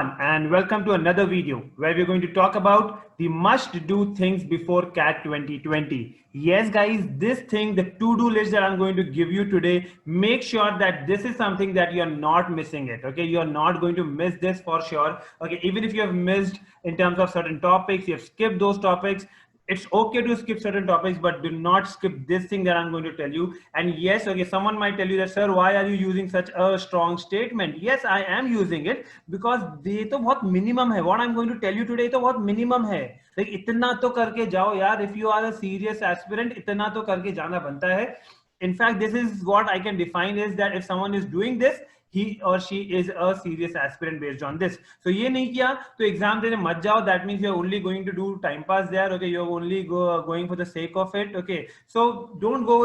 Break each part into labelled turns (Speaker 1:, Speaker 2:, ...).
Speaker 1: Salam and welcome to another video where we're going to talk about the must-do things before CAT 2020. Yes guys, this thing, the to-do list that I'm going to give you today, make sure that this is something that you're not missing it, okay? You're not going to miss this for sure, okay? Even if you have missed in terms of certain topics, you have skipped those topics, it's okay to skip certain topics, but do not skip this thing that I'm going to tell you. And yes, okay, someone might tell you that, sir, why are you using such a strong statement? Yes, I am using it because ये तो बहुत minimum है. What I'm going to tell you today तो बहुत minimum है. Like इतना तो करके जाओ यार. If you are a serious aspirant, इतना तो करके जाना बनता है. In fact, this is what I can define is that if someone is doing this, he or she is a serious aspirant based on this. So ये नहीं किया तो exam देने मत जाओ. That means you're only going to do time pass there. Okay, you're only going for the sake of it. Okay, so don't go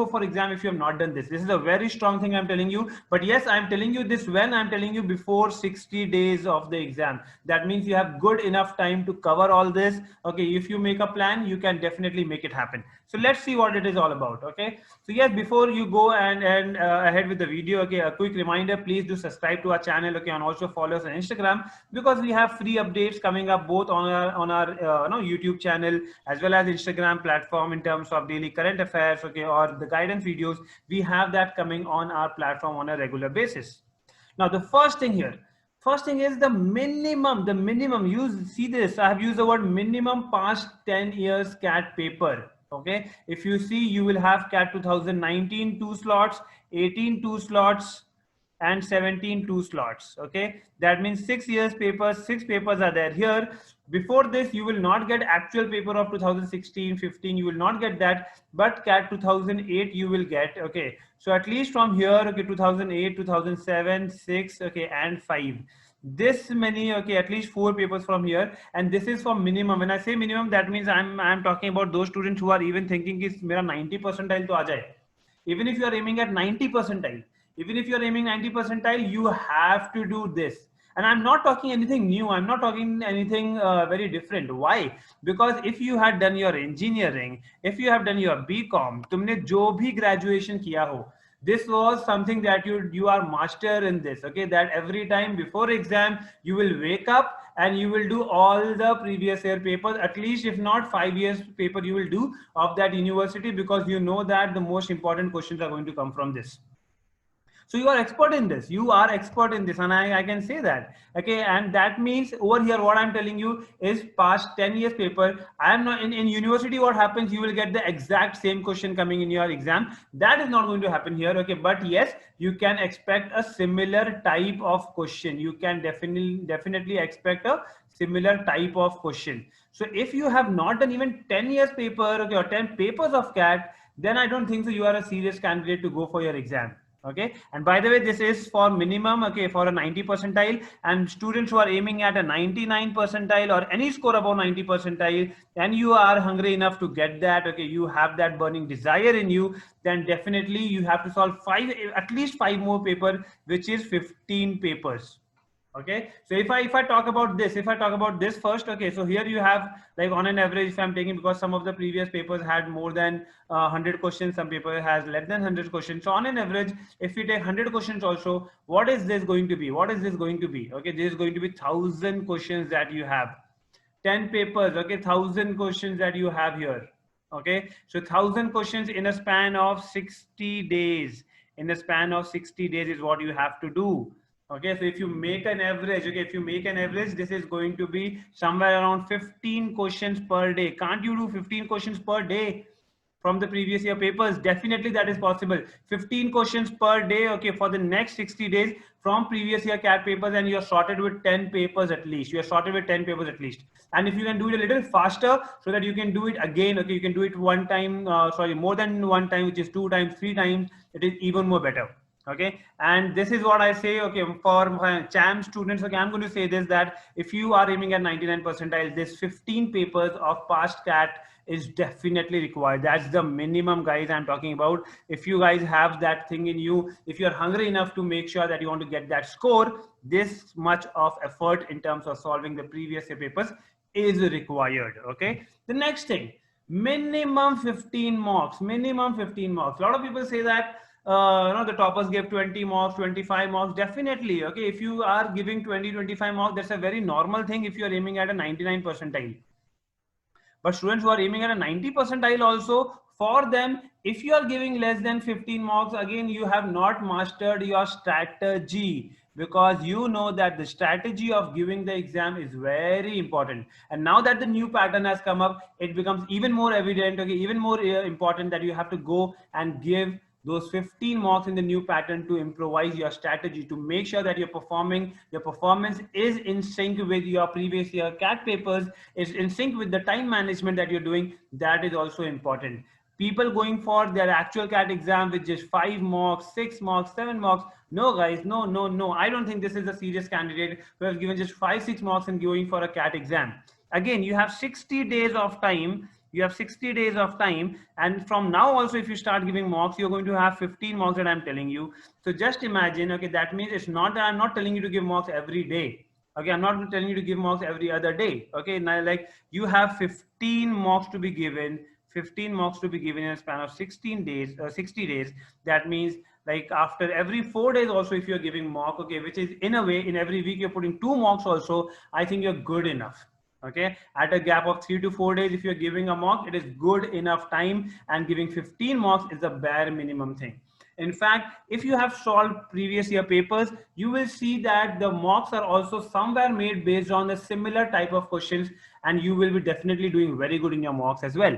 Speaker 1: for exam if you have not done this. This is a very strong thing I'm telling you. But yes, I'm telling you this when I'm telling you before 60 days of the exam. That means you have good enough time to cover all this. Okay, if you make a plan, you can definitely make it happen. So let's see what it is all about. Okay, so yes, before you go and ahead with the video, okay, a quick reminder, please do subscribe to our channel, okay, and also follow us on Instagram because we have free updates coming up both on our YouTube channel as well as Instagram platform in terms of daily current affairs, okay, or the guidance videos. We have that coming on our platform on a regular basis. Now the first thing is the minimum. You see this, I have used the word minimum past 10 years CAT paper. Okay, if you see, you will have CAT 2019 2 slots, 18 2 slots, and 17 2 slots. Okay, that means 6 years papers, 6 papers are there here. Before this, you will not get actual paper of 2016, 15. You will not get that, but CAT 2008 you will get. Okay, so at least from here, okay, 2008, 2007, 6, okay, and 5. This many, okay, at least 4 papers from here, and this is for minimum. When I say minimum, that means I'm talking about those students who are even thinking is mera 90 percentile to aa jaye. Even if you are aiming at 90 percentile, even if you are aiming 90 percentile, you have to do this. And I'm not talking anything new. I'm not talking anything very different. Why? Because if you had done your engineering, if you have done your BCom, तुमने जो भी graduation किया हो, this was something that you are master in this. Okay, that every time before exam you will wake up and you will do all the previous year papers, at least if not 5 years paper you will do of that university, because you know that the most important questions are going to come from this. So you are expert in this, and I can say that. Okay, and that means over here what I'm telling you is past 10 years paper. I am not in university. What happens, you will get the exact same question coming in your exam. That is not going to happen here. Okay, but yes, you can expect a similar type of question. You can definitely expect a similar type of question. So if you have not done even 10 years paper, okay, or 10 papers of CAT, then I don't think so you are a serious candidate to go for your exam. Okay, and by the way, this is for minimum, okay, for a 90 percentile, and students who are aiming at a 99 percentile or any score above 90 percentile, and you are hungry enough to get that, okay, you have that burning desire in you, then definitely you have to solve at least 5 more paper, which is 15 papers. Okay, so if I talk about this first, okay, so here you have, like, on an average, if I'm taking, because some of the previous papers had more than 100 questions, some paper has less than 100 questions. So on an average, if we take 100 questions also, what is this going to be? Okay, this is going to be 1,000 questions that you have. 10 papers, okay, 1,000 questions that you have here. Okay, so 1,000 questions in a span of 60 days. In a span of 60 days is what you have to do. Okay, so if you make an average, this is going to be somewhere around 15 questions per day. Can't you do 15 questions per day from the previous year papers? Definitely that is possible. 15 questions per day, okay, for the next 60 days from previous year CAT papers, and you're sorted with 10 papers at least. And if you can do it a little faster so that you can do it again, okay, you can do it one time, more than one time, which is 2 times, 3 times, it is even more better. Okay, and this is what I say, okay, for my CHAM students, okay, I'm going to say this, that if you are aiming at 99 percentile, this 15 papers of past CAT is definitely required. That's the minimum, guys, I'm talking about. If you guys have that thing in you, if you're hungry enough to make sure that you want to get that score, this much of effort in terms of solving the previous year papers is required. Okay, the next thing, minimum 15 marks. A lot of people say that the toppers give 20 marks, 25 marks, definitely. Okay, if you are giving 20, 25 marks, that's a very normal thing if you are aiming at a 99 percentile. But students who are aiming at a 90 percentile also, for them, if you are giving less than 15 marks, again, you have not mastered your strategy, because you know that the strategy of giving the exam is very important. And now that the new pattern has come up, it becomes even more evident, okay, even more important, that you have to go and give those 15 marks in the new pattern to improvise your strategy, to make sure that your performance is in sync with your previous year CAT papers, is in sync with the time management that you're doing. That is also important. People going for their actual CAT exam with just 5 marks, 6 marks, 7 marks, no guys, no, no, no, I don't think this is a serious candidate who has given just 5, 6 marks and going for a CAT exam. Again, you have 60 days of time, you have 60 days of time, and from now also, if you start giving marks, you're going to have 15 marks that I'm telling you. So just imagine, okay, that means it's not that I'm not telling you to give marks every day. Okay, I'm not telling you to give marks every other day. Okay, now like you have 15 marks to be given, 15 marks to be given in a span of 16 days, 60 days. That means like after every 4 days also, if you're giving mark, okay, which is in a way in every week you're putting 2 marks also, I think you're good enough. Okay, at a gap of 3 to 4 days, if you're giving a mock, it is good enough time, and giving 15 marks is the bare minimum thing. In fact, if you have solved previous year papers, you will see that the mocks are also somewhere made based on a similar type of questions, and you will be definitely doing very good in your mocks as well.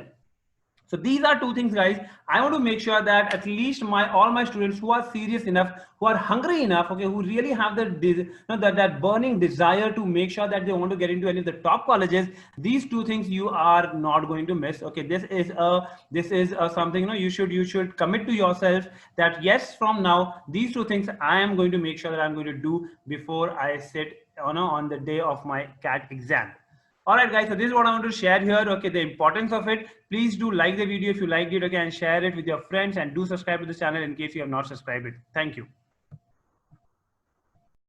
Speaker 1: So these are two things, guys. I want to make sure that at least all my students who are serious enough, who are hungry enough, okay, who really have that burning desire to make sure that they want to get into any of the top colleges, these two things you are not going to miss. Okay, this is something, you should commit to yourself that yes, from now these two things I am going to make sure that I'm going to do before I sit on the day of my CAT exam. All right, guys, so this is what I want to share here. Okay, the importance of it. Please do like the video if you liked it, okay, and share it with your friends, and do subscribe to the channel in case you have not subscribed it. Thank you.